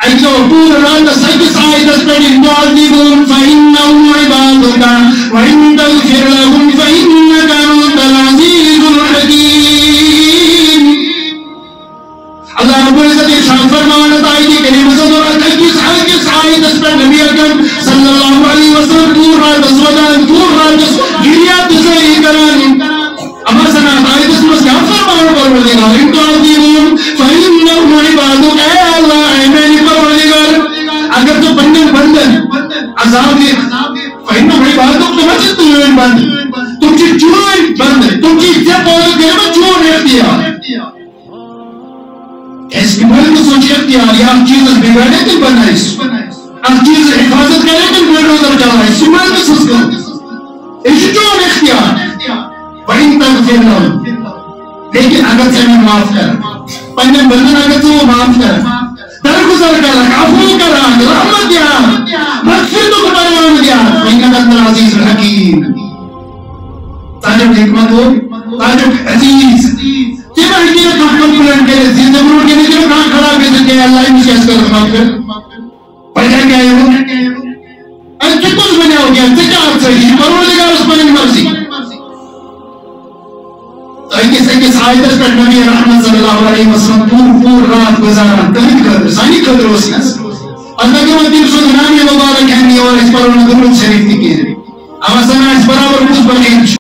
اکہ پور راتس اکس آیتس پہ ان تعذبهم فإنهم عبادك وإن تغفر لهم فإنك أنت العزيز الحكيم. اللہ رب العزت ارشاد فرمانا تھا کہ کلمہ صدورت اکس آیتس پہ نبی اکرم صلی اللہ علیہ وسلم پور راتس ودان پور راتس گریات صحیح کرانی. اما سنات آیتس مسکا فرمانا پروردگار ان تعذبهم فإنهم عبادك. اے اللہ اے میری پروردگار اگر تو بندن عذاب دے فإنهم عبادك تو مجھے تمہیں بند تم کی چون بند تم کی عزت اور گرم چون اختیار. اس کی ملک سوچ اختیار یا ہم چیز بگاڑے تل بنائیس ہم چیز حفاظت کرے تل بڑھ روزر چلائے سمال میں سس کر اس چون اختیار. وَإِن تَغْفِرْ لَهُمْ لیکن اگر سے میں معاف کر پنجن بندن اگر سے وہ معاف کر درگزر کر عفو کر رحمت دیا مغفر تو پروان دیا فإنك أنت العزيز الحكيم. تاجب حکمت ہو تاجب عزیز تیرا ہی تیرا کام پلان کے زندہ مرور کے لیے کام کھڑا کر سکے اللہ ہی مجھے اس کا معاف کر پڑھا کیا ہے وہ اور کتنے بنے ہو گیا تجار صحیح پروردگار اس پر مرضی. تو اکس آیتس پر نبی رحمت صلی اللہ علیہ وسلم پور رات گزارا تحریک قدر ثانی قدر وسیس اللہ کے مدیر سو نامی مبارک ہے اور اس پر انہوں نے درود شریف کی ہے اما سنا اس برابر کچھ بنے